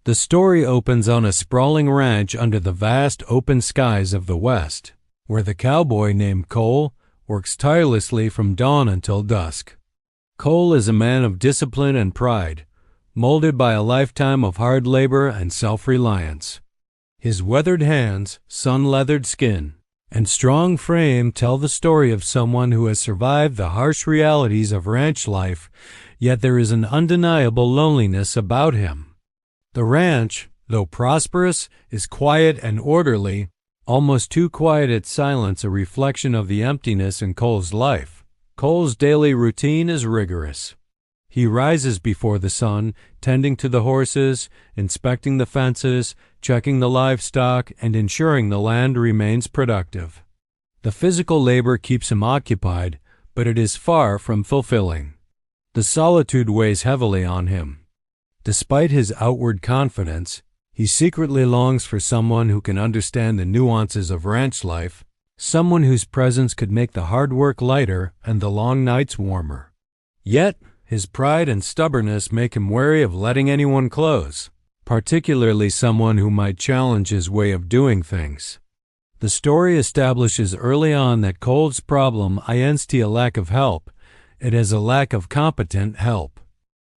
The story opens on a sprawling ranch under the vast open skies of the West, where the cowboy named Cole works tirelessly from dawn until dusk. Cole is a man of discipline and pride, molded by a lifetime of hard labor and self-reliance. His weathered hands, sun-leathered skin, and strong frame tell the story of someone who has survived the harsh realities of ranch life, yet there is an undeniable loneliness about him. The ranch, though prosperous, is quiet and orderly, almost too quiet its silence a reflection of the emptiness in Cole's life. Cole's daily routine is rigorous. He rises before the sun, tending to the horses, inspecting the fences, checking the livestock, and ensuring the land remains productive. The physical labor keeps him occupied, but it is far from fulfilling. The solitude weighs heavily on him. Despite his outward confidence, he secretly longs for someone who can understand the nuances of ranch life, someone whose presence could make the hard work lighter and the long nights warmer. Yet, his pride and stubbornness make him wary of letting anyone close, particularly someone who might challenge his way of doing things. The story establishes early on that Cole's problem isn't a lack of help, it is a lack of competent help.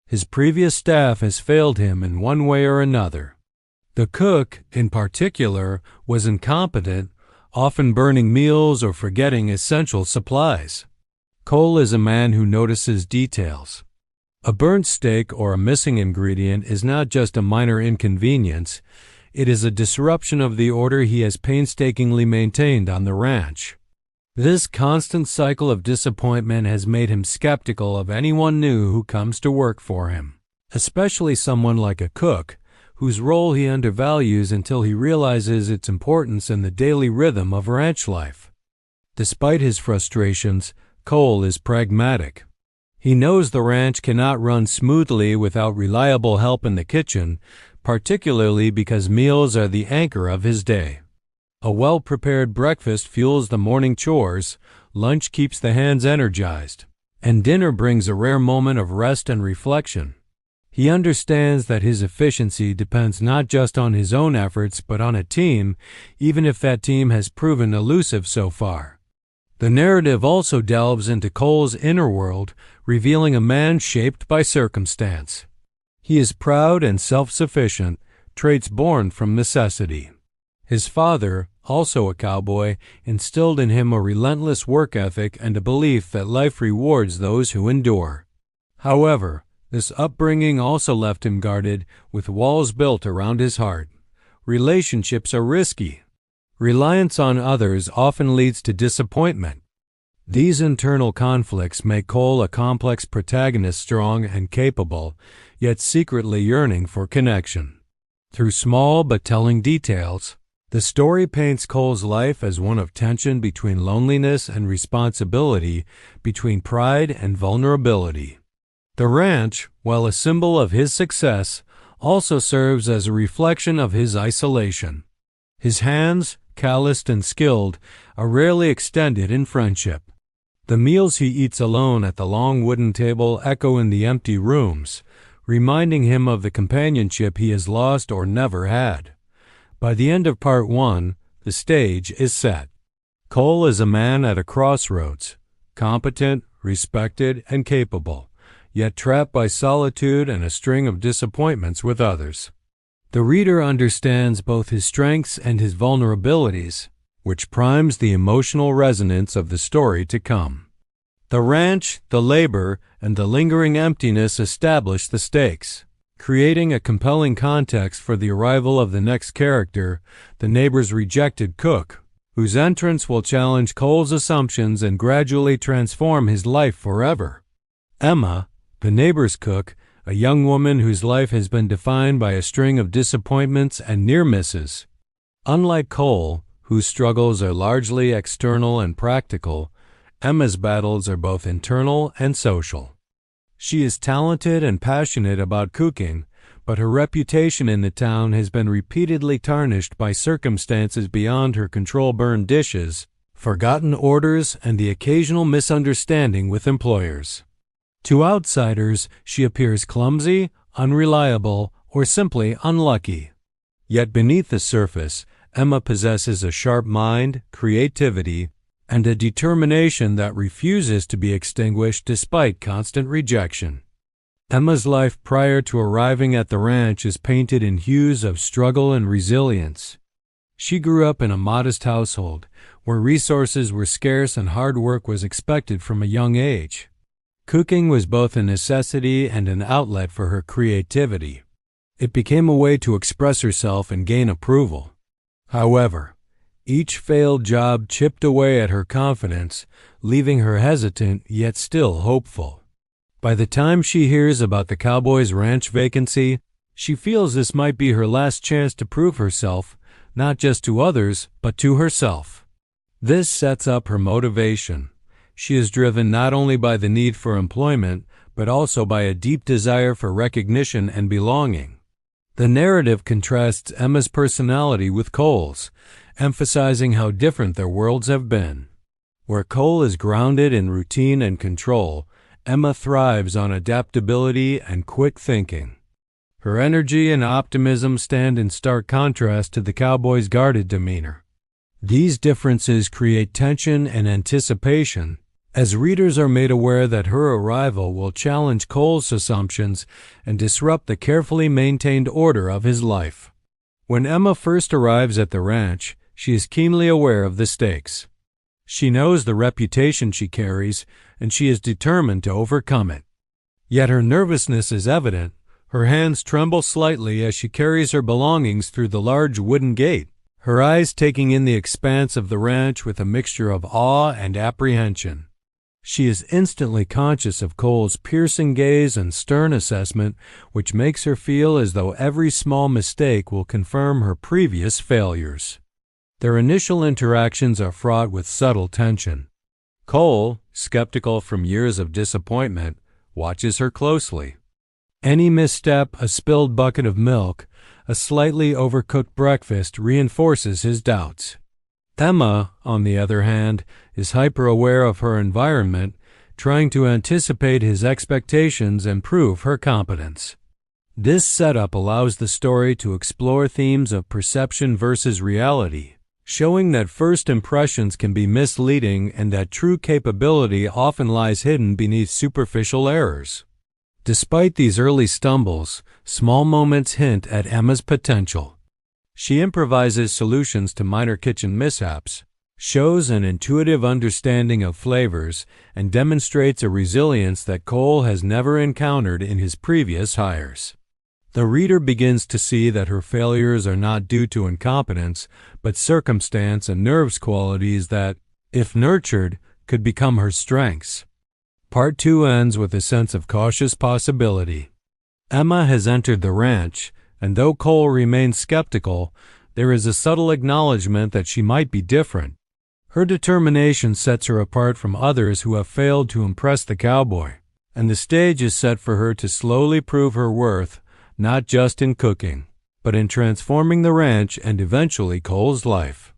His previous staff has failed him in one way or another. The cook, in particular, was incompetent, often burning meals or forgetting essential supplies. Cole is a man who notices details. A burnt steak or a missing ingredient is not just a minor inconvenience, it is a disruption of the order he has painstakingly maintained on the ranch. This constant cycle of disappointment has made him skeptical of anyone new who comes to work for him, especially someone like a cook, whose role he undervalues until he realizes its importance in the daily rhythm of ranch life. Despite his frustrations, Cole is pragmatic. He knows the ranch cannot run smoothly without reliable help in the kitchen, particularly because meals are the anchor of his day. A well-prepared breakfast fuels the morning chores, lunch keeps the hands energized, and dinner brings a rare moment of rest and reflection. He understands that his efficiency depends not just on his own efforts but on a team, even if that team has proven elusive so far. The narrative also delves into Cole's inner world, revealing a man shaped by circumstance. He is proud and self-sufficient, traits born from necessity. His father, also a cowboy, instilled in him a relentless work ethic and a belief that life rewards those who endure. However, this upbringing also left him guarded, with walls built around his heart. Relationships are risky. Reliance on others often leads to disappointment. These internal conflicts make Cole a complex protagonist, strong and capable, yet secretly yearning for connection. Through small but telling details, the story paints Cole's life as one of tension between loneliness and responsibility, between pride and vulnerability. The ranch, while a symbol of his success, also serves as a reflection of his isolation. His hands, calloused and skilled, are rarely extended in friendship. The meals he eats alone at the long wooden table echo in the empty rooms, reminding him of the companionship he has lost or never had. By the end of Part 1, the stage is set. Cole is a man at a crossroads, competent, respected, and capable, yet trapped by solitude and a string of disappointments with others. The reader understands both his strengths and his vulnerabilities, which primes the emotional resonance of the story to come. The ranch, the labor, and the lingering emptiness establish the stakes, creating a compelling context for the arrival of the next character, the neighbor's rejected cook, whose entrance will challenge Cole's assumptions and gradually transform his life forever. Emma, the neighbor's cook, a young woman whose life has been defined by a string of disappointments and near misses. Unlike Cole, whose struggles are largely external and practical, Emma's battles are both internal and social. She is talented and passionate about cooking, but her reputation in the town has been repeatedly tarnished by circumstances beyond her control: burned dishes, forgotten orders, and the occasional misunderstanding with employers. To outsiders, she appears clumsy, unreliable, or simply unlucky. Yet beneath the surface, Emma possesses a sharp mind, creativity, and a determination that refuses to be extinguished despite constant rejection. Emma's life prior to arriving at the ranch is painted in hues of struggle and resilience. She grew up in a modest household, where resources were scarce and hard work was expected from a young age. Cooking was both a necessity and an outlet for her creativity. It became a way to express herself and gain approval. However, each failed job chipped away at her confidence, leaving her hesitant yet still hopeful. By the time she hears about the Cowboy's ranch vacancy, she feels this might be her last chance to prove herself, not just to others, but to herself. This sets up her motivation. She is driven not only by the need for employment, but also by a deep desire for recognition and belonging. The narrative contrasts Emma's personality with Cole's, emphasizing how different their worlds have been. Where Cole is grounded in routine and control, Emma thrives on adaptability and quick thinking. Her energy and optimism stand in stark contrast to the Cowboy's guarded demeanor. These differences create tension and anticipation, as readers are made aware that her arrival will challenge Cole's assumptions and disrupt the carefully maintained order of his life. When Emma first arrives at the ranch, she is keenly aware of the stakes. She knows the reputation she carries, and she is determined to overcome it. Yet her nervousness is evident. Her hands tremble slightly as she carries her belongings through the large wooden gate, her eyes taking in the expanse of the ranch with a mixture of awe and apprehension. She is instantly conscious of Cole's piercing gaze and stern assessment, which makes her feel as though every small mistake will confirm her previous failures. Their initial interactions are fraught with subtle tension. Cole, skeptical from years of disappointment, watches her closely. Any misstep, a spilled bucket of milk, a slightly overcooked breakfast reinforces his doubts. Emma, on the other hand, is hyper-aware of her environment, trying to anticipate his expectations and prove her competence. This setup allows the story to explore themes of perception versus reality, showing that first impressions can be misleading and that true capability often lies hidden beneath superficial errors. Despite these early stumbles, small moments hint at Emma's potential. She improvises solutions to minor kitchen mishaps, shows an intuitive understanding of flavors, and demonstrates a resilience that Cole has never encountered in his previous hires. The reader begins to see that her failures are not due to incompetence, but circumstance and nerves qualities that, if nurtured, could become her strengths. Part 2 ends with a sense of cautious possibility. Emma has entered the ranch, and though Cole remains skeptical, there is a subtle acknowledgement that she might be different. Her determination sets her apart from others who have failed to impress the Cowboy, and the stage is set for her to slowly prove her worth, not just in cooking, but in transforming the ranch and eventually Cole's life.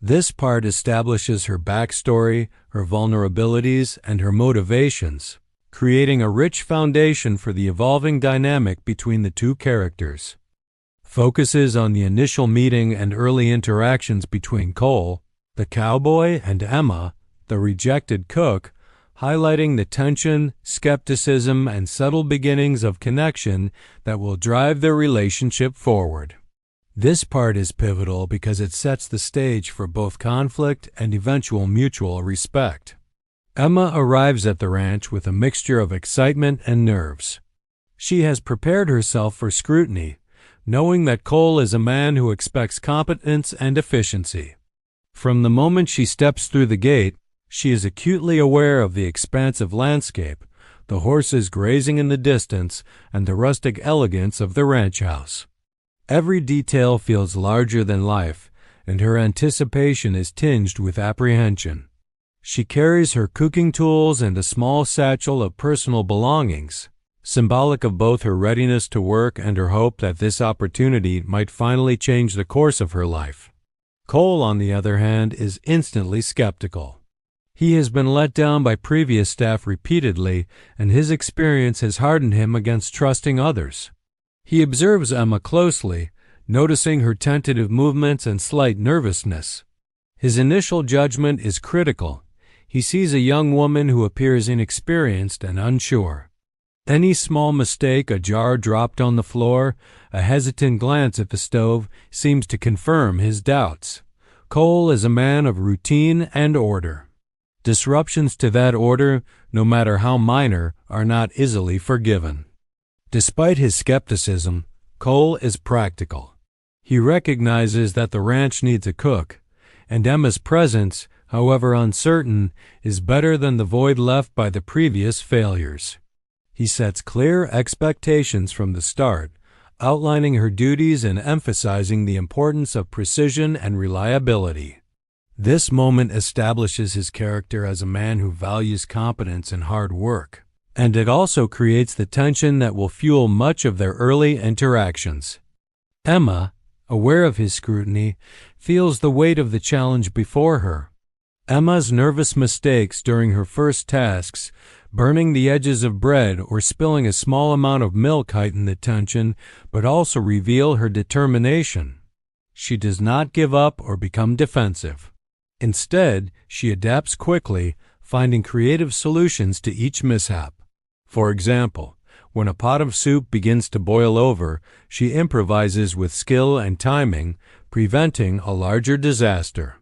This part establishes her backstory, her vulnerabilities, and her motivations, creating a rich foundation for the evolving dynamic between the two characters. Focuses on the initial meeting and early interactions between Cole, the Cowboy, and Emma, the rejected cook, highlighting the tension, skepticism, and subtle beginnings of connection that will drive their relationship forward. This part is pivotal because it sets the stage for both conflict and eventual mutual respect. Emma arrives at the ranch with a mixture of excitement and nerves. She has prepared herself for scrutiny, knowing that Cole is a man who expects competence and efficiency. From the moment she steps through the gate, she is acutely aware of the expansive landscape, the horses grazing in the distance, and the rustic elegance of the ranch house. Every detail feels larger than life, and her anticipation is tinged with apprehension. She carries her cooking tools and a small satchel of personal belongings, symbolic of both her readiness to work and her hope that this opportunity might finally change the course of her life. Cole, on the other hand, is instantly skeptical. He has been let down by previous staff repeatedly, and his experience has hardened him against trusting others. He observes Emma closely, noticing her tentative movements and slight nervousness. His initial judgment is critical. He sees a young woman who appears inexperienced and unsure. Any small mistake, a jar dropped on the floor, a hesitant glance at the stove, seems to confirm his doubts. Cole is a man of routine and order. Disruptions to that order, no matter how minor, are not easily forgiven. Despite his skepticism, Cole is practical. He recognizes that the ranch needs a cook, and Emma's presence, however uncertain, is better than the void left by the previous failures. He sets clear expectations from the start, outlining her duties and emphasizing the importance of precision and reliability. This moment establishes his character as a man who values competence and hard work, and it also creates the tension that will fuel much of their early interactions. Emma, aware of his scrutiny, feels the weight of the challenge before her. Emma's nervous mistakes during her first tasks, burning the edges of bread or spilling a small amount of milk, heighten the tension, but also reveal her determination. She does not give up or become defensive. Instead, she adapts quickly, finding creative solutions to each mishap. For example, when a pot of soup begins to boil over, she improvises with skill and timing, preventing a larger disaster.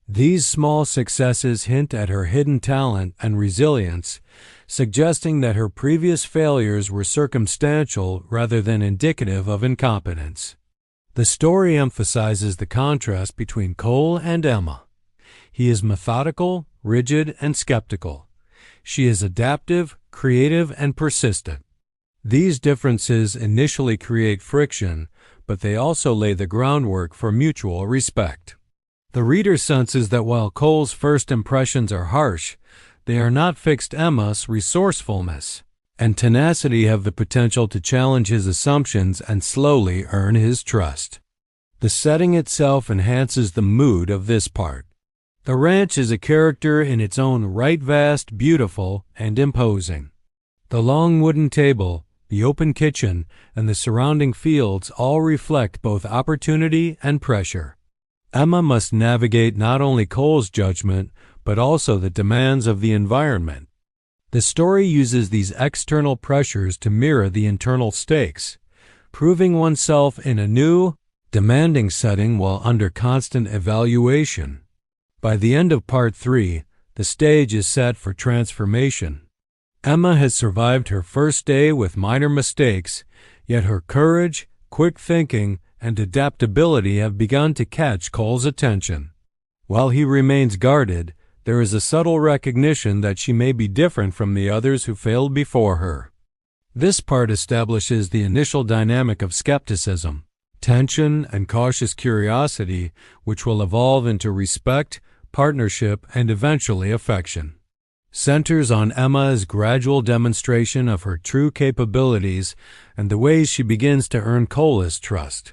These small successes hint at her hidden talent and resilience, suggesting that her previous failures were circumstantial rather than indicative of incompetence. The story emphasizes the contrast between Cole and Emma. He is methodical, rigid, and skeptical. She is adaptive, creative, and persistent. These differences initially create friction, but they also lay the groundwork for mutual respect. The reader senses that while Cole's first impressions are harsh, they are not fixed. Emma's resourcefulness and tenacity have the potential to challenge his assumptions and slowly earn his trust. The setting itself enhances the mood of this part. The ranch is a character in its own right, vast, beautiful, and imposing. The long wooden table, the open kitchen, and the surrounding fields all reflect both opportunity and pressure. Emma must navigate not only Cole's judgment, but also the demands of the environment. The story uses these external pressures to mirror the internal stakes, proving oneself in a new, demanding setting while under constant evaluation. By the end of Part 3, the stage is set for transformation. Emma has survived her first day with minor mistakes, yet her courage, quick thinking, and adaptability have begun to catch Cole's attention. While he remains guarded, there is a subtle recognition that she may be different from the others who failed before her. This part establishes the initial dynamic of skepticism, tension, and cautious curiosity, which will evolve into respect, partnership, and eventually affection. Centers on Emma's gradual demonstration of her true capabilities and the ways she begins to earn Cole's trust.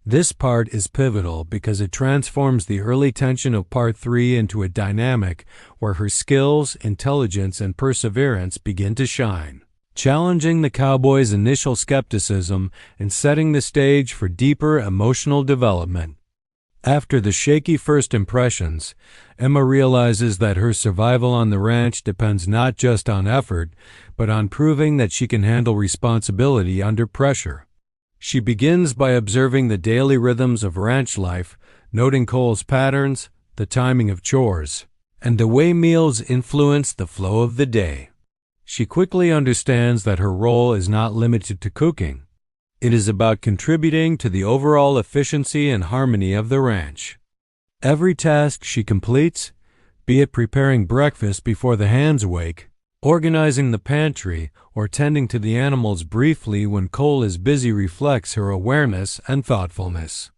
This part is pivotal because it transforms the early tension of Part 3 into a dynamic where her skills, intelligence, and perseverance begin to shine, challenging the cowboy's initial skepticism and setting the stage for deeper emotional development. After the shaky first impressions, Emma realizes that her survival on the ranch depends not just on effort, but on proving that she can handle responsibility under pressure. She begins by observing the daily rhythms of ranch life, noting Cole's patterns, the timing of chores, and the way meals influence the flow of the day. She quickly understands that her role is not limited to cooking. It is about contributing to the overall efficiency and harmony of the ranch. Every task she completes, be it preparing breakfast before the hands wake, organizing the pantry, or tending to the animals briefly when Cole is busy, reflects her awareness and thoughtfulness.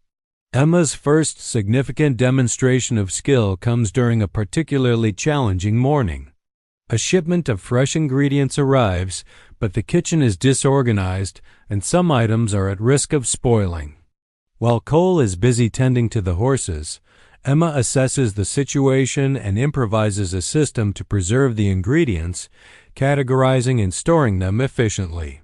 Emma's first significant demonstration of skill comes during a particularly challenging morning. A shipment of fresh ingredients arrives, but the kitchen is disorganized and some items are at risk of spoiling. While Cole is busy tending to the horses, Emma assesses the situation and improvises a system to preserve the ingredients, categorizing and storing them efficiently.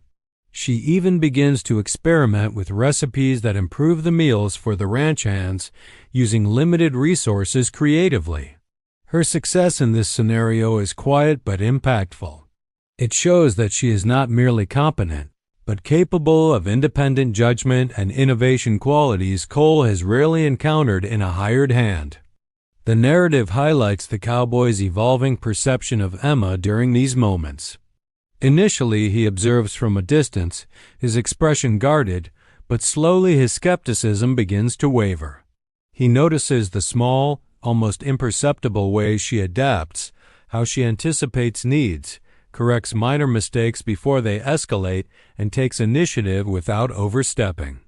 She even begins to experiment with recipes that improve the meals for the ranch hands, using limited resources creatively. Her success in this scenario is quiet but impactful. It shows that she is not merely competent, but capable of independent judgment and innovation qualities Cole has rarely encountered in a hired hand. The narrative highlights the cowboy's evolving perception of Emma during these moments. Initially, he observes from a distance, his expression guarded, but slowly his skepticism begins to waver. He notices the small, almost imperceptible ways she adapts, how she anticipates needs, corrects minor mistakes before they escalate, and takes initiative without overstepping.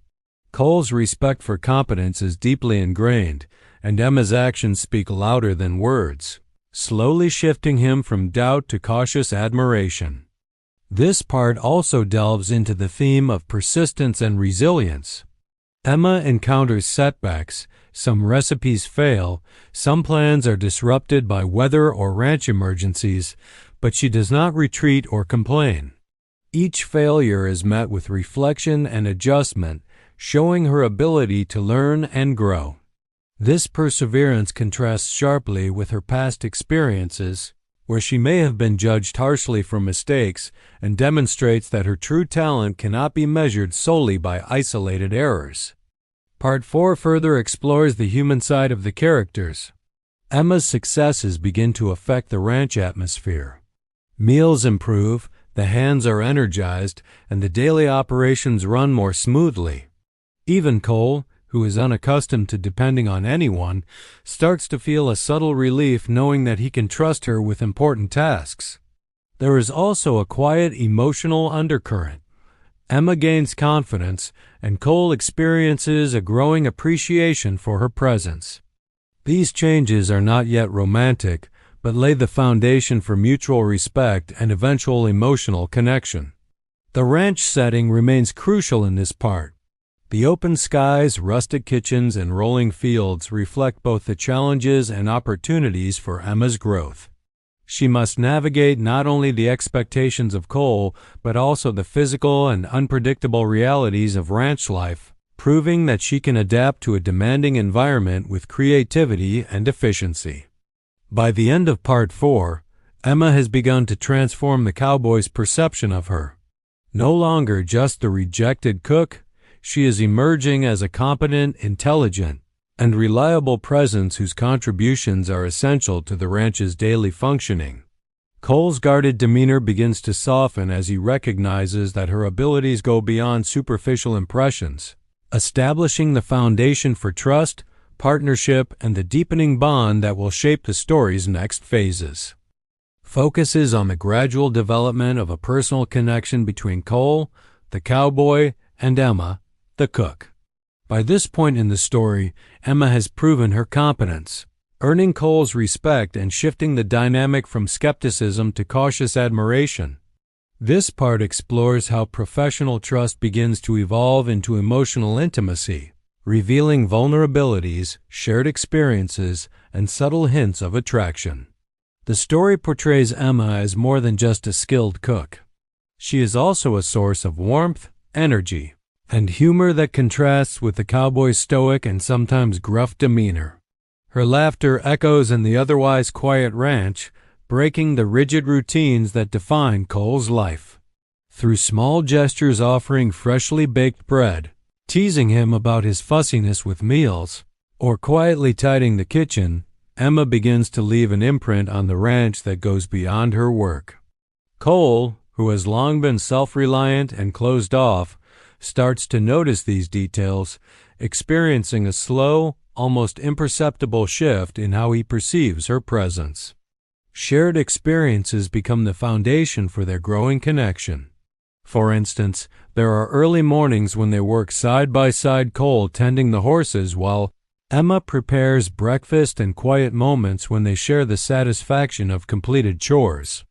Cole's respect for competence is deeply ingrained, and Emma's actions speak louder than words, slowly shifting him from doubt to cautious admiration. This part also delves into the theme of persistence and resilience. Emma encounters setbacks, some recipes fail, some plans are disrupted by weather or ranch emergencies, but she does not retreat or complain. Each failure is met with reflection and adjustment, showing her ability to learn and grow. This perseverance contrasts sharply with her past experiences, where she may have been judged harshly for mistakes, and demonstrates that her true talent cannot be measured solely by isolated errors. Part 4 further explores the human side of the characters. Emma's successes begin to affect the ranch atmosphere. Meals improve, the hands are energized, and the daily operations run more smoothly. Even Cole, who is unaccustomed to depending on anyone, starts to feel a subtle relief knowing that he can trust her with important tasks. There is also a quiet emotional undercurrent. Emma gains confidence, and Cole experiences a growing appreciation for her presence. These changes are not yet romantic, but lay the foundation for mutual respect and eventual emotional connection. The ranch setting remains crucial in this part. The open skies, rustic kitchens, and rolling fields reflect both the challenges and opportunities for Emma's growth. She must navigate not only the expectations of Cole, but also the physical and unpredictable realities of ranch life, proving that she can adapt to a demanding environment with creativity and efficiency. By the end of Part 4, Emma has begun to transform the cowboy's perception of her. No longer just the rejected cook, she is emerging as a competent, intelligent, and reliable presence whose contributions are essential to the ranch's daily functioning. Cole's guarded demeanor begins to soften as he recognizes that her abilities go beyond superficial impressions, establishing the foundation for trust, partnership, and the deepening bond that will shape the story's next phases. Focuses on the gradual development of a personal connection between Cole, the cowboy, and Emma, the cook. By this point in the story, Emma has proven her competence, earning Cole's respect and shifting the dynamic from skepticism to cautious admiration. This part explores how professional trust begins to evolve into emotional intimacy, revealing vulnerabilities, shared experiences, and subtle hints of attraction. The story portrays Emma as more than just a skilled cook. She is also a source of warmth, energy, and humor that contrasts with the cowboy's stoic and sometimes gruff demeanor. Her laughter echoes in the otherwise quiet ranch, breaking the rigid routines that define Cole's life. Through small gestures offering freshly baked bread, teasing him about his fussiness with meals, or quietly tidying the kitchen, Emma begins to leave an imprint on the ranch that goes beyond her work. Cole, who has long been self-reliant and closed off, starts to notice these details, experiencing a slow, almost imperceptible shift in how he perceives her presence. Shared experiences become the foundation for their growing connection. For instance, there are early mornings when they work side by side, Cole tending the horses while Emma prepares breakfast, and quiet moments when they share the satisfaction of completed chores.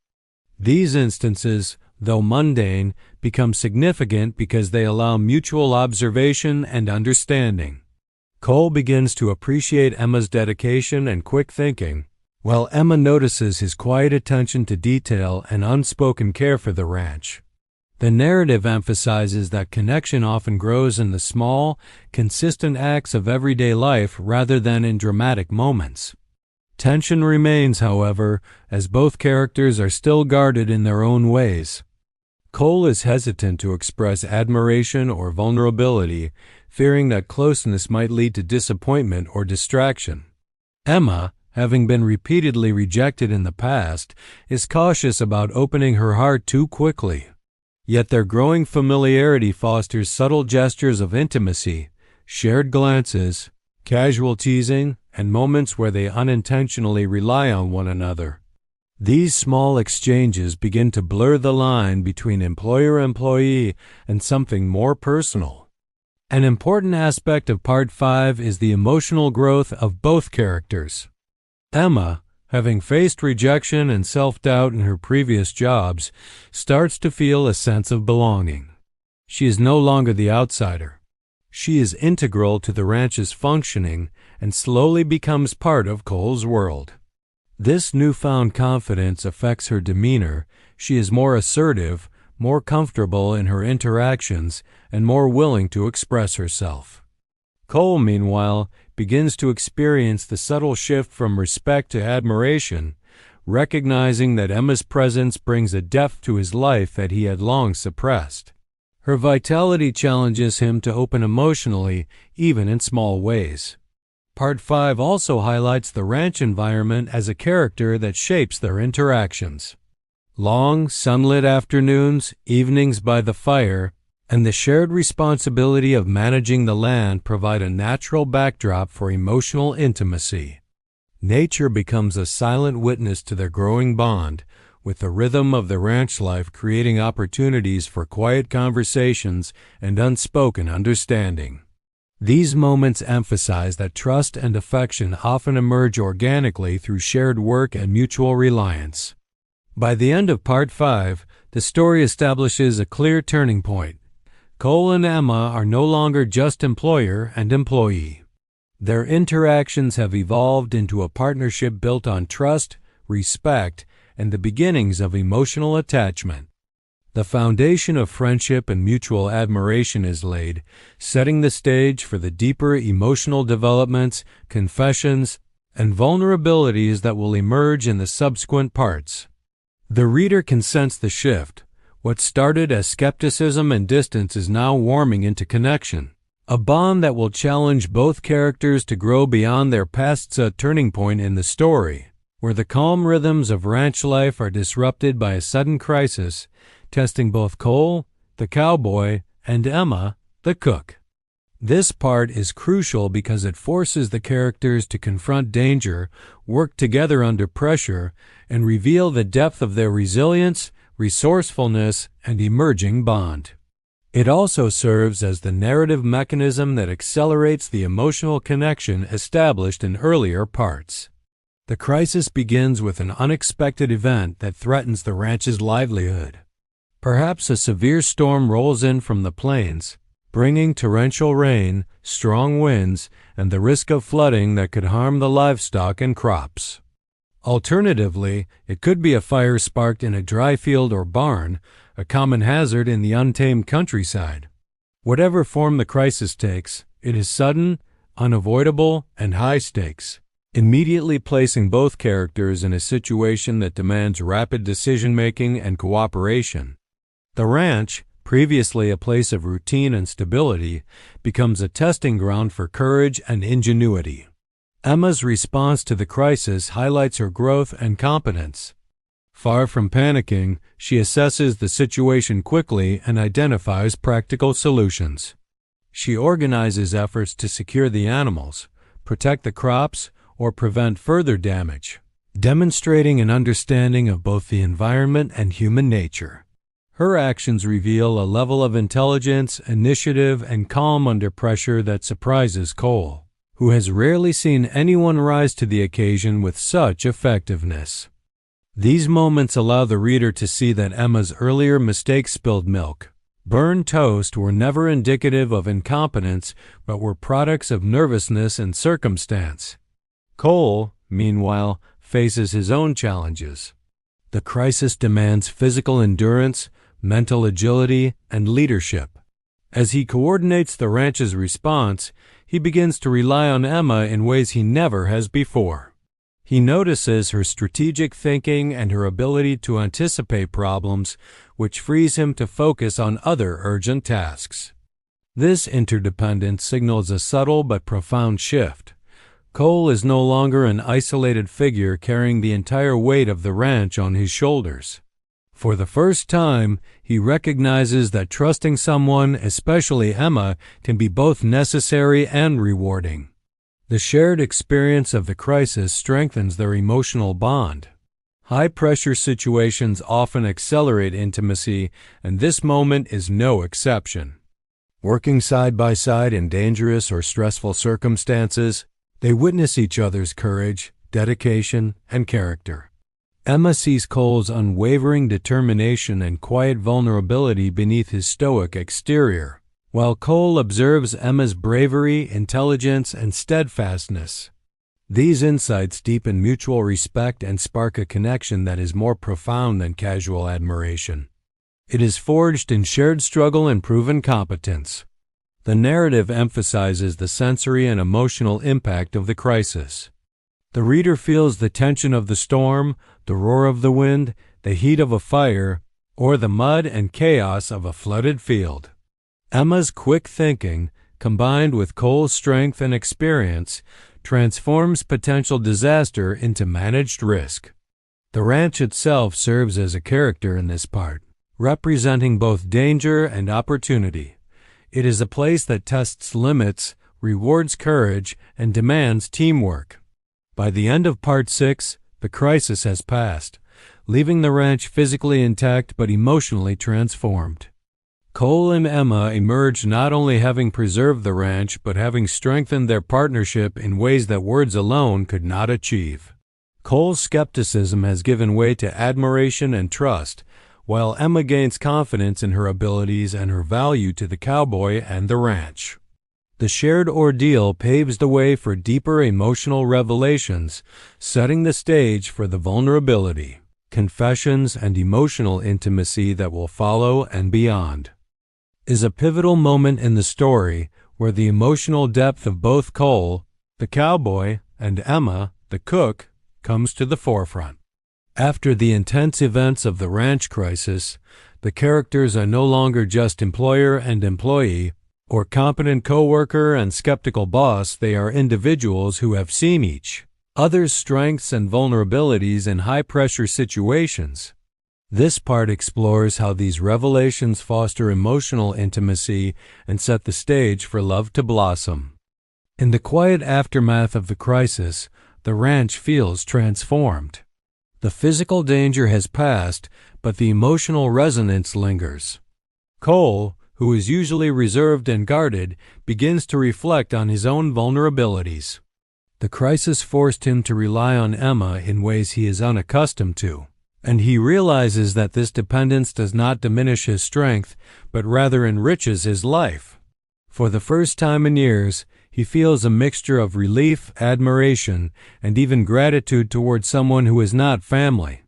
These instances, though mundane, become significant because they allow mutual observation and understanding. Cole begins to appreciate Emma's dedication and quick thinking, while Emma notices his quiet attention to detail and unspoken care for the ranch. The narrative emphasizes that connection often grows in the small, consistent acts of everyday life rather than in dramatic moments. Tension remains, however, as both characters are still guarded in their own ways. Cole is hesitant to express admiration or vulnerability, fearing that closeness might lead to disappointment or distraction. Emma, having been repeatedly rejected in the past, is cautious about opening her heart too quickly. Yet their growing familiarity fosters subtle gestures of intimacy, shared glances, casual teasing, and moments where they unintentionally rely on one another. These small exchanges begin to blur the line between employer-employee and something more personal. An important aspect of Part 5 is the emotional growth of both characters. Emma, having faced rejection and self-doubt in her previous jobs, starts to feel a sense of belonging. She is no longer the outsider. She is integral to the ranch's functioning and slowly becomes part of Cole's world. This newfound confidence affects her demeanor. She is more assertive, more comfortable in her interactions, and more willing to express herself. Cole, meanwhile, begins to experience the subtle shift from respect to admiration, recognizing that Emma's presence brings a depth to his life that he had long suppressed. Her vitality challenges him to open emotionally, even in small ways. Part 5 also highlights the ranch environment as a character that shapes their interactions. Long, sunlit afternoons, evenings by the fire, and the shared responsibility of managing the land provide a natural backdrop for emotional intimacy. Nature becomes a silent witness to their growing bond, with the rhythm of the ranch life creating opportunities for quiet conversations and unspoken understanding. These moments emphasize that trust and affection often emerge organically through shared work and mutual reliance. By the end of Part 5, the story establishes a clear turning point. Cole and Emma are no longer just employer and employee. Their interactions have evolved into a partnership built on trust, respect, and the beginnings of emotional attachment. The foundation of friendship and mutual admiration is laid, setting the stage for the deeper emotional developments, confessions, and vulnerabilities that will emerge in the subsequent parts. The reader can sense the shift. What started as skepticism and distance is now warming into connection, a bond that will challenge both characters to grow beyond their past's a turning point in the story, where the calm rhythms of ranch life are disrupted by a sudden crisis, testing both Cole, the cowboy, and Emma, the cook. This part is crucial because it forces the characters to confront danger, work together under pressure, and reveal the depth of their resilience, resourcefulness, and emerging bond. It also serves as the narrative mechanism that accelerates the emotional connection established in earlier parts. The crisis begins with an unexpected event that threatens the ranch's livelihood. Perhaps a severe storm rolls in from the plains, bringing torrential rain, strong winds, and the risk of flooding that could harm the livestock and crops. Alternatively, it could be a fire sparked in a dry field or barn, a common hazard in the untamed countryside. Whatever form the crisis takes, it is sudden, unavoidable, and high stakes, immediately placing both characters in a situation that demands rapid decision-making and cooperation. The ranch, previously a place of routine and stability, becomes a testing ground for courage and ingenuity. Emma's response to the crisis highlights her growth and competence. Far from panicking, she assesses the situation quickly and identifies practical solutions. She organizes efforts to secure the animals, protect the crops, or prevent further damage, demonstrating an understanding of both the environment and human nature. Her actions reveal a level of intelligence, initiative, and calm under pressure that surprises Cole, who has rarely seen anyone rise to the occasion with such effectiveness. These moments allow the reader to see that Emma's earlier mistakes, spilled milk, burned toast, were never indicative of incompetence but were products of nervousness and circumstance. Cole, meanwhile, faces his own challenges. The crisis demands physical endurance, mental agility, and leadership. As he coordinates the ranch's response, he begins to rely on Emma in ways he never has before. He notices her strategic thinking and her ability to anticipate problems, which frees him to focus on other urgent tasks. This interdependence signals a subtle but profound shift. Cole is no longer an isolated figure carrying the entire weight of the ranch on his shoulders. For the first time, he recognizes that trusting someone, especially Emma, can be both necessary and rewarding. The shared experience of the crisis strengthens their emotional bond. High-pressure situations often accelerate intimacy, and this moment is no exception. Working side by side in dangerous or stressful circumstances, they witness each other's courage, dedication, and character. Emma sees Cole's unwavering determination and quiet vulnerability beneath his stoic exterior, while Cole observes Emma's bravery, intelligence, and steadfastness. These insights deepen mutual respect and spark a connection that is more profound than casual admiration. It is forged in shared struggle and proven competence. The narrative emphasizes the sensory and emotional impact of the crisis. The reader feels the tension of the storm, the roar of the wind, the heat of a fire, or the mud and chaos of a flooded field. Emma's quick thinking, combined with Cole's strength and experience, transforms potential disaster into managed risk. The ranch itself serves as a character in this part, representing both danger and opportunity. It is a place that tests limits, rewards courage, and demands teamwork. By the end of Part 6, the crisis has passed, leaving the ranch physically intact but emotionally transformed. Cole and Emma emerge not only having preserved the ranch but having strengthened their partnership in ways that words alone could not achieve. Cole's skepticism has given way to admiration and trust, while Emma gains confidence in her abilities and her value to the cowboy and the ranch. The shared ordeal paves the way for deeper emotional revelations, setting the stage for the vulnerability, confessions, and emotional intimacy that will follow and beyond. Is a pivotal moment in the story where the emotional depth of both Cole, the cowboy, and Emma, the cook, comes to the forefront. After the intense events of the ranch crisis, the characters are no longer just employer and employee, or competent coworker and skeptical boss. They are individuals who have seen each other's strengths and vulnerabilities in high-pressure situations. This part explores how these revelations foster emotional intimacy and set the stage for love to blossom. In the quiet aftermath of the crisis, the ranch feels transformed. The physical danger has passed, but the emotional resonance lingers. Cole, who is usually reserved and guarded, begins to reflect on his own vulnerabilities. The crisis forced him to rely on Emma in ways he is unaccustomed to, and he realizes that this dependence does not diminish his strength, but rather enriches his life. For the first time in years, he feels a mixture of relief, admiration, and even gratitude toward someone who is not family.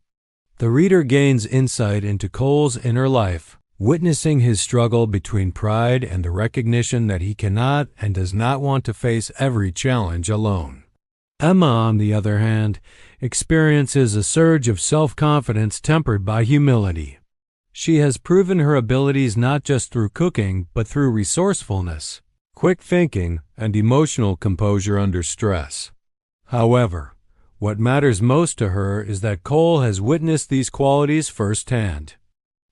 The reader gains insight into Cole's inner life, witnessing his struggle between pride and the recognition that he cannot and does not want to face every challenge alone. Emma, on the other hand, experiences a surge of self-confidence tempered by humility. She has proven her abilities not just through cooking, but through resourcefulness, quick thinking, and emotional composure under stress. However, what matters most to her is that Cole has witnessed these qualities firsthand.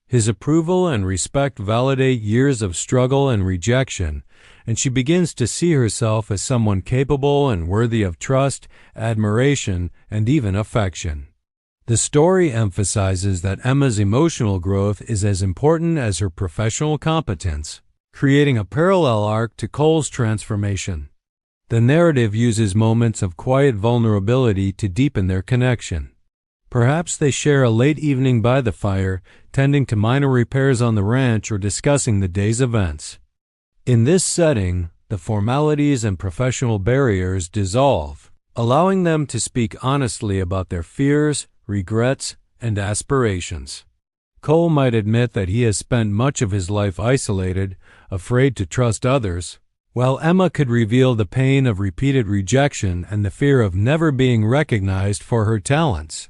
His approval and respect validate years of struggle and rejection, and she begins to see herself as someone capable and worthy of trust, admiration, and even affection. The story emphasizes that Emma's emotional growth is as important as her professional competence, creating a parallel arc to Cole's transformation. The narrative uses moments of quiet vulnerability to deepen their connection. Perhaps they share a late evening by the fire, tending to minor repairs on the ranch or discussing the day's events. In this setting, the formalities and professional barriers dissolve, allowing them to speak honestly about their fears, regrets, and aspirations. Cole might admit that he has spent much of his life isolated, afraid to trust others, while Emma could reveal the pain of repeated rejection and the fear of never being recognized for her talents.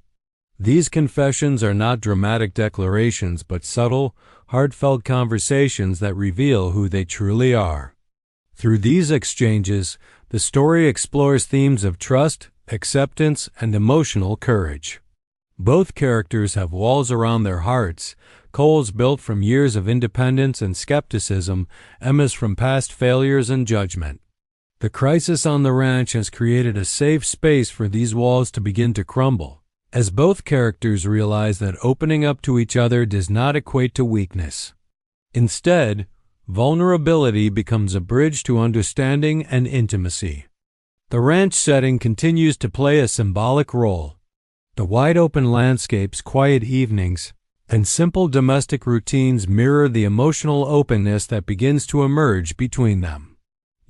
These confessions are not dramatic declarations, but subtle, heartfelt conversations that reveal who they truly are. Through these exchanges, the story explores themes of trust, acceptance, and emotional courage. Both characters have walls around their hearts. Cole's built from years of independence and skepticism, Emma's from past failures and judgment. The crisis on the ranch has created a safe space for these walls to begin to crumble, as both characters realize that opening up to each other does not equate to weakness. Instead, vulnerability becomes a bridge to understanding and intimacy. The ranch setting continues to play a symbolic role. The wide-open landscapes, quiet evenings, and simple domestic routines mirror the emotional openness that begins to emerge between them.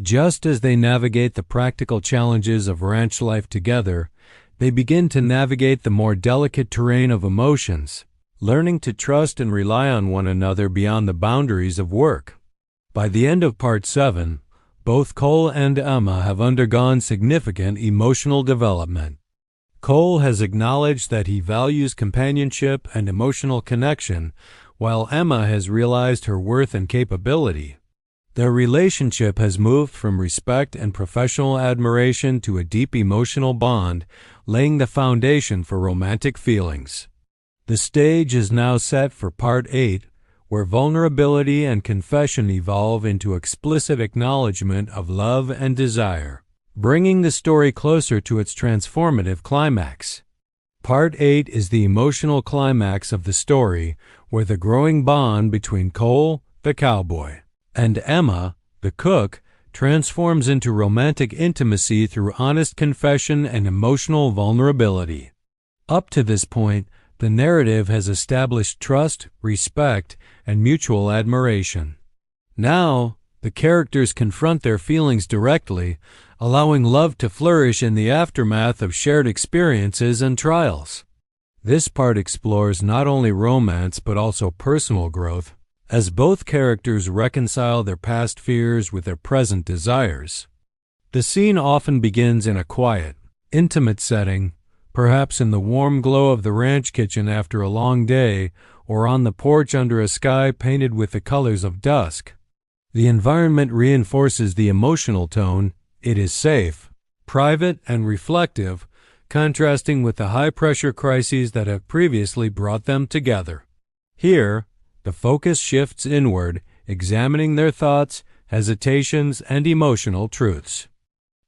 Just as they navigate the practical challenges of ranch life together, they begin to navigate the more delicate terrain of emotions, learning to trust and rely on one another beyond the boundaries of work. By the end of Part 7, both Cole and Emma have undergone significant emotional development. Cole has acknowledged that he values companionship and emotional connection, while Emma has realized her worth and capability. Their relationship has moved from respect and professional admiration to a deep emotional bond, laying the foundation for romantic feelings. The stage is now set for Part 8, where vulnerability and confession evolve into explicit acknowledgement of love and desire, bringing the story closer to its transformative climax. Part 8 is the emotional climax of the story, where the growing bond between Cole, the cowboy, and Emma, the cook, transforms into romantic intimacy through honest confession and emotional vulnerability. Up to this point, the narrative has established trust, respect, and mutual admiration. Now, the characters confront their feelings directly, allowing love to flourish in the aftermath of shared experiences and trials. This part explores not only romance but also personal growth, as both characters reconcile their past fears with their present desires. The scene often begins in a quiet, intimate setting, perhaps in the warm glow of the ranch kitchen after a long day, or on the porch under a sky painted with the colors of dusk. The environment reinforces the emotional tone. It is safe, private, and reflective, contrasting with the high-pressure crises that have previously brought them together. Here, the focus shifts inward, examining their thoughts, hesitations, and emotional truths.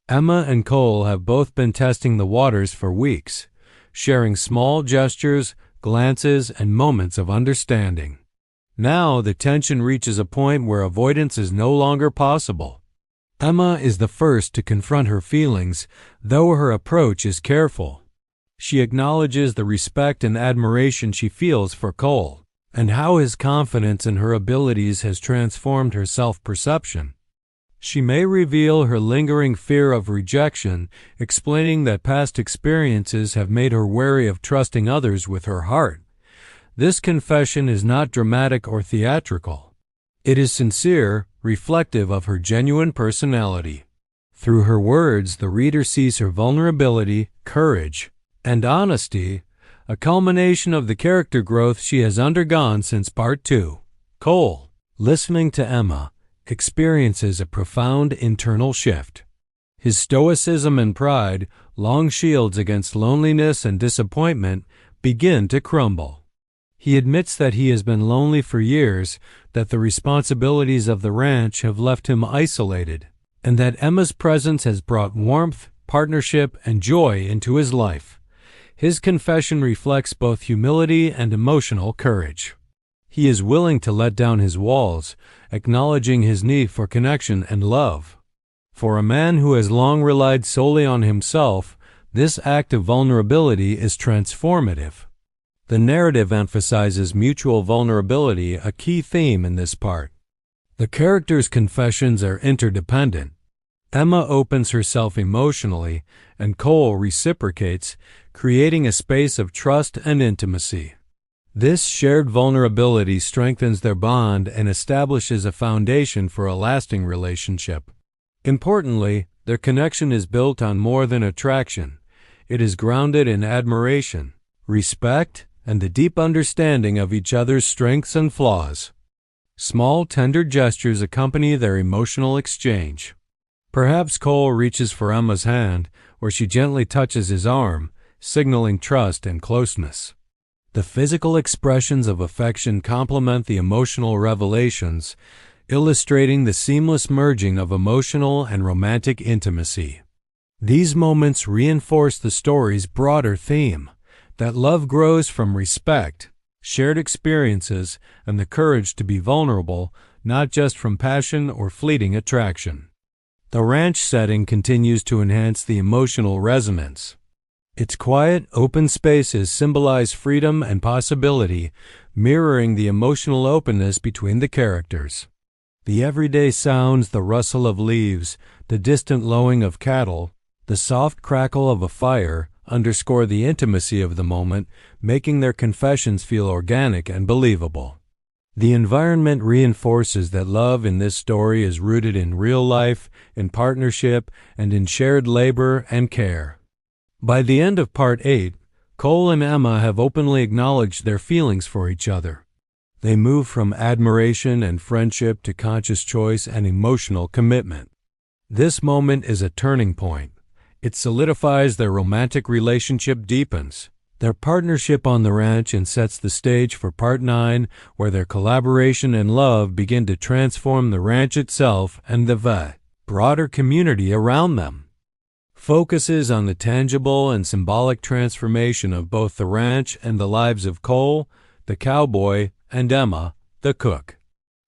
Emma and Cole have both been testing the waters for weeks, sharing small gestures, glances, and moments of understanding. Now the tension reaches a point where avoidance is no longer possible. Emma is the first to confront her feelings, though her approach is careful. She acknowledges the respect and admiration she feels for Cole, and how his confidence in her abilities has transformed her self-perception. She may reveal her lingering fear of rejection, explaining that past experiences have made her wary of trusting others with her heart. This confession is not dramatic or theatrical. It is sincere, reflective of her genuine personality. Through her words, the reader sees her vulnerability, courage, and honesty, a culmination of the character growth she has undergone since Part 2. Cole, listening to Emma, experiences a profound internal shift. His stoicism and pride, long shields against loneliness and disappointment, begin to crumble. He admits that he has been lonely for years, that the responsibilities of the ranch have left him isolated, and that Emma's presence has brought warmth, partnership, and joy into his life. His confession reflects both humility and emotional courage. He is willing to let down his walls, acknowledging his need for connection and love. For a man who has long relied solely on himself, this act of vulnerability is transformative. The narrative emphasizes mutual vulnerability, a key theme in this part. The characters' confessions are interdependent. Emma opens herself emotionally, and Cole reciprocates, creating a space of trust and intimacy. This shared vulnerability strengthens their bond and establishes a foundation for a lasting relationship. Importantly, their connection is built on more than attraction. It is grounded in admiration, respect, and the deep understanding of each other's strengths and flaws. Small, tender gestures accompany their emotional exchange. Perhaps Cole reaches for Emma's hand, or she gently touches his arm, signaling trust and closeness. The physical expressions of affection complement the emotional revelations, illustrating the seamless merging of emotional and romantic intimacy. These moments reinforce the story's broader theme, that love grows from respect, shared experiences, and the courage to be vulnerable, not just from passion or fleeting attraction. The ranch setting continues to enhance the emotional resonance. Its quiet, open spaces symbolize freedom and possibility, mirroring the emotional openness between the characters. The everyday sounds, the rustle of leaves, the distant lowing of cattle, the soft crackle of a fire, underscore the intimacy of the moment, making their confessions feel organic and believable. The environment reinforces that love in this story is rooted in real life, in partnership, and in shared labor and care. By the end of Part 8, Cole and Emma have openly acknowledged their feelings for each other. They move from admiration and friendship to conscious choice and emotional commitment. This moment is a turning point. It solidifies their romantic relationship deepens. Their partnership on the ranch and sets the stage for Part 9, where their collaboration and love begin to transform the ranch itself and the broader community around them. Focuses on the tangible and symbolic transformation of both the ranch and the lives of Cole, the cowboy, and Emma, the cook.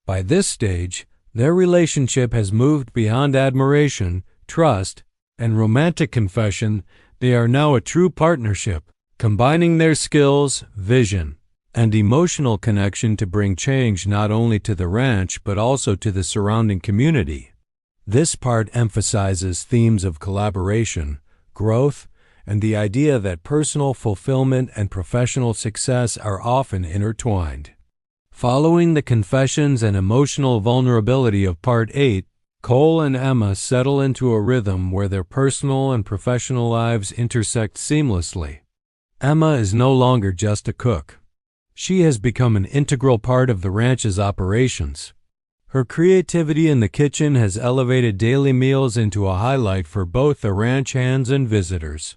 By this stage, their relationship has moved beyond admiration, trust, and romantic confession. They are now a true partnership, combining their skills, vision, and emotional connection to bring change not only to the ranch but also to the surrounding community. This part emphasizes themes of collaboration, growth, and the idea that personal fulfillment and professional success are often intertwined. Following the confessions and emotional vulnerability of Part 8, Cole and Emma settle into a rhythm where their personal and professional lives intersect seamlessly. Emma is no longer just a cook. She has become an integral part of the ranch's operations. Her creativity in the kitchen has elevated daily meals into a highlight for both the ranch hands and visitors.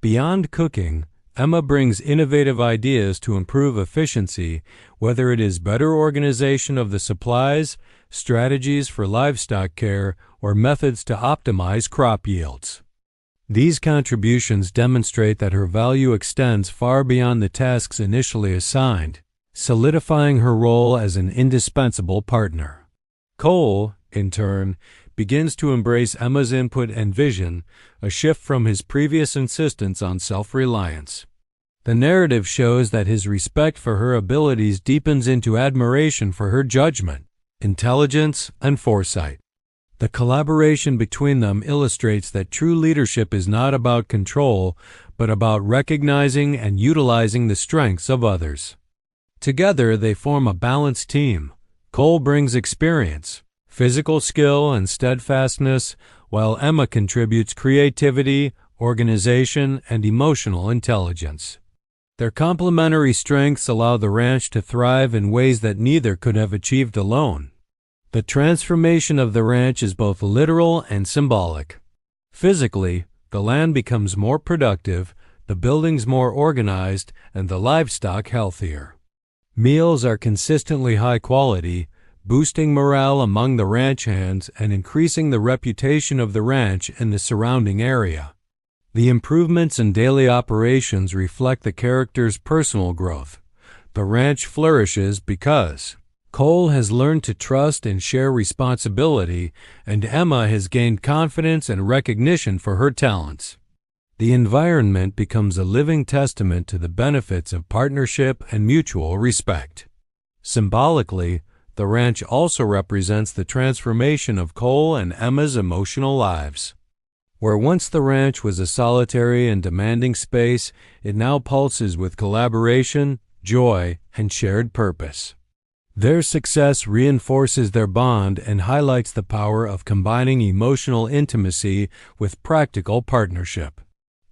Beyond cooking, Emma brings innovative ideas to improve efficiency, whether it is better organization of the supplies, strategies for livestock care, or methods to optimize crop yields. These contributions demonstrate that her value extends far beyond the tasks initially assigned, solidifying her role as an indispensable partner. Cole, in turn, begins to embrace Emma's input and vision, a shift from his previous insistence on self-reliance. The narrative shows that his respect for her abilities deepens into admiration for her judgment, intelligence, and foresight. The collaboration between them illustrates that true leadership is not about control, but about recognizing and utilizing the strengths of others. Together, they form a balanced team. Cole brings experience, physical skill, and steadfastness, while Emma contributes creativity, organization, and emotional intelligence. Their complementary strengths allow the ranch to thrive in ways that neither could have achieved alone. The transformation of the ranch is both literal and symbolic. Physically, the land becomes more productive, the buildings more organized, and the livestock healthier. Meals are consistently high quality, boosting morale among the ranch hands and increasing the reputation of the ranch in the surrounding area. The improvements in daily operations reflect the character's personal growth. The ranch flourishes because Cole has learned to trust and share responsibility, and Emma has gained confidence and recognition for her talents. The environment becomes a living testament to the benefits of partnership and mutual respect. Symbolically, the ranch also represents the transformation of Cole and Emma's emotional lives. Where once the ranch was a solitary and demanding space, it now pulses with collaboration, joy, and shared purpose. Their success reinforces their bond and highlights the power of combining emotional intimacy with practical partnership.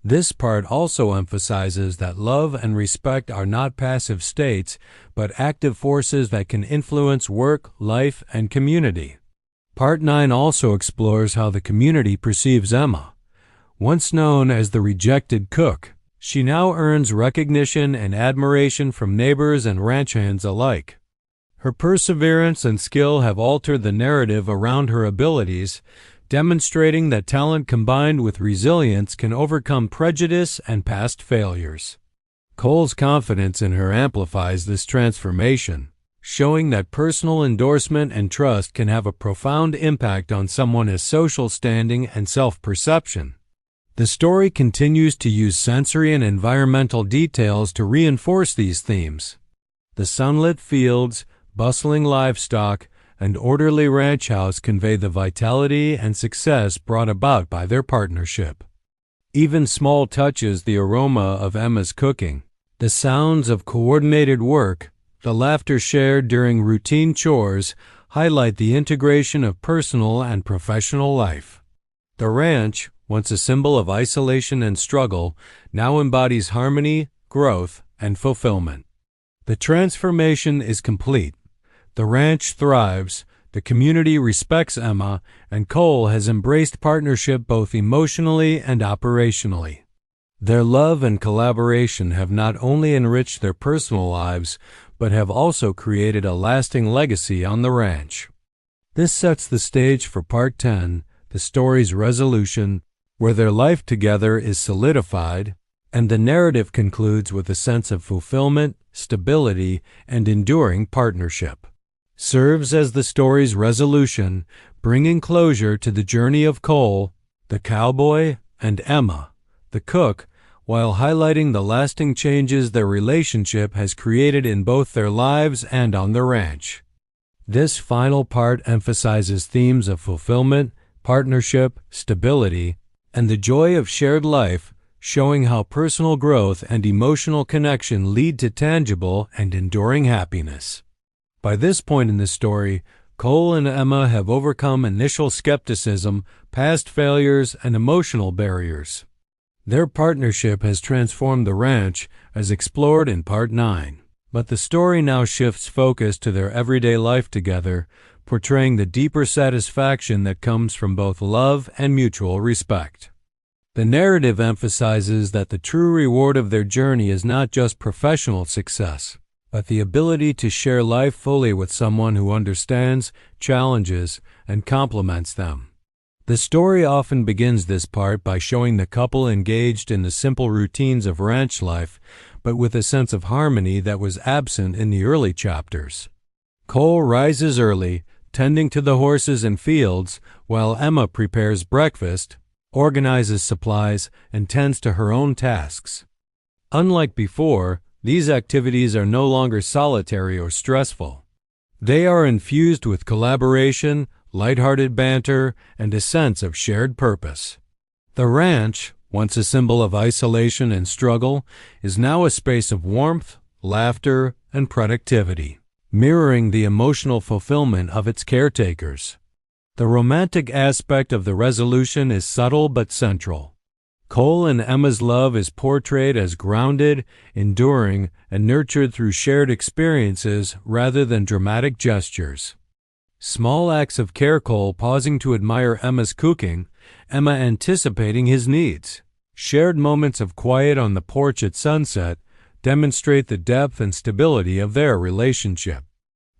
This part also emphasizes that love and respect are not passive states, but active forces that can influence work, life, and community. Part 9 also explores how the community perceives Emma. Once known as the rejected cook, she now earns recognition and admiration from neighbors and ranch hands alike. Her perseverance and skill have altered the narrative around her abilities, demonstrating that talent combined with resilience can overcome prejudice and past failures. Cole's confidence in her amplifies this transformation, showing that personal endorsement and trust can have a profound impact on someone's social standing and self-perception. The story continues to use sensory and environmental details to reinforce these themes. The sunlit fields, bustling livestock, and orderly ranch house convey the vitality and success brought about by their partnership. Even small touches, the aroma of Emma's cooking, the sounds of coordinated work, the laughter shared during routine chores, highlight the integration of personal and professional life. The ranch, once a symbol of isolation and struggle, now embodies harmony, growth, and fulfillment. The transformation is complete. The ranch thrives, the community respects Emma, and Cole has embraced partnership both emotionally and operationally. Their love and collaboration have not only enriched their personal lives, but have also created a lasting legacy on the ranch. This sets the stage for Part 10, the story's resolution, where their life together is solidified, and the narrative concludes with a sense of fulfillment, stability, and enduring partnership. Serves as the story's resolution, bringing closure to the journey of Cole, the cowboy, and Emma, the cook, while highlighting the lasting changes their relationship has created in both their lives and on the ranch. This final part emphasizes themes of fulfillment, partnership, stability, and the joy of shared life, showing how personal growth and emotional connection lead to tangible and enduring happiness. By this point in the story, Cole and Emma have overcome initial skepticism, past failures, and emotional barriers. Their partnership has transformed the ranch, as explored in Part 9. But the story now shifts focus to their everyday life together, portraying the deeper satisfaction that comes from both love and mutual respect. The narrative emphasizes that the true reward of their journey is not just professional success, but the ability to share life fully with someone who understands, challenges, and complements them. The story often begins this part by showing the couple engaged in the simple routines of ranch life, but with a sense of harmony that was absent in the early chapters. Cole rises early, tending to the horses and fields, while Emma prepares breakfast, organizes supplies, and tends to her own tasks. Unlike before, these activities are no longer solitary or stressful. They are infused with collaboration, lighthearted banter, and a sense of shared purpose. The ranch, once a symbol of isolation and struggle, is now a space of warmth, laughter, and productivity, mirroring the emotional fulfillment of its caretakers. The romantic aspect of the resolution is subtle but central. Cole and Emma's love is portrayed as grounded, enduring, and nurtured through shared experiences rather than dramatic gestures. Small acts of care, Cole pausing to admire Emma's cooking, Emma anticipating his needs. Shared moments of quiet on the porch at sunset demonstrate the depth and stability of their relationship.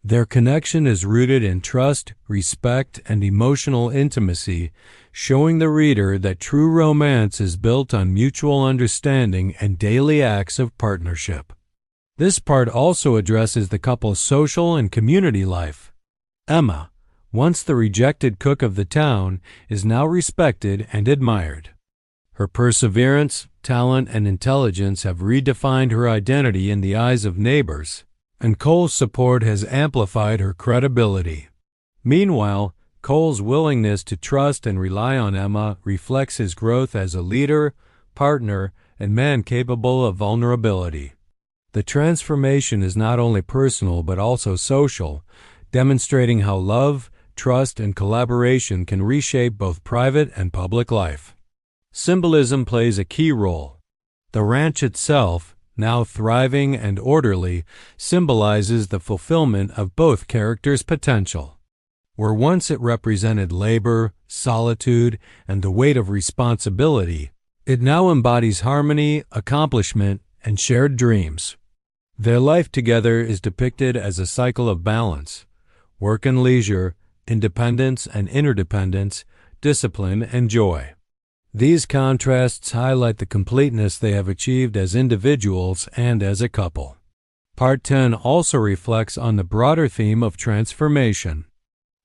Their connection is rooted in trust, respect, and emotional intimacy, showing the reader that true romance is built on mutual understanding and daily acts of partnership. This part also addresses the couple's social and community life. Emma, once the rejected cook of the town, is now respected and admired. Her perseverance, talent, and intelligence have redefined her identity in the eyes of neighbors, and Cole's support has amplified her credibility. Meanwhile, Cole's willingness to trust and rely on Emma reflects his growth as a leader, partner, and man capable of vulnerability. The transformation is not only personal but also social, demonstrating how love, trust, and collaboration can reshape both private and public life. Symbolism plays a key role. The ranch itself, now thriving and orderly, symbolizes the fulfillment of both characters' potential. Where once it represented labor, solitude, and the weight of responsibility, it now embodies harmony, accomplishment, and shared dreams. Their life together is depicted as a cycle of balance: work and leisure, independence and interdependence, discipline and joy. These contrasts highlight the completeness they have achieved as individuals and as a couple. Part 10 also reflects on the broader theme of transformation.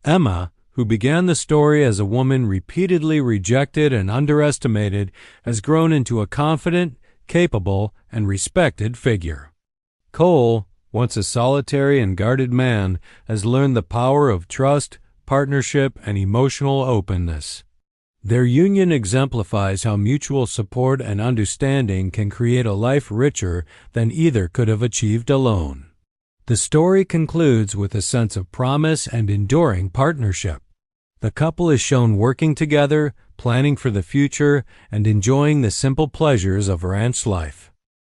Emma, who began the story as a woman repeatedly rejected and underestimated, has grown into a confident, capable, and respected figure. Cole, once a solitary and guarded man, has learned the power of trust, partnership, and emotional openness. Their union exemplifies how mutual support and understanding can create a life richer than either could have achieved alone. The story concludes with a sense of promise and enduring partnership. The couple is shown working together, planning for the future, and enjoying the simple pleasures of ranch life.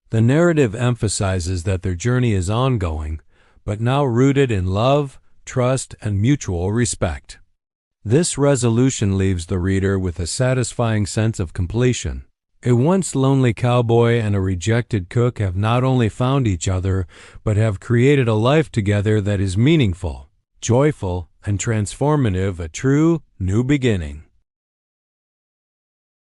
The narrative emphasizes that their journey is ongoing, but now rooted in love, trust, and mutual respect. This resolution leaves the reader with a satisfying sense of completion. A once lonely cowboy and a rejected cook have not only found each other, but have created a life together that is meaningful, joyful, and transformative, a true new beginning.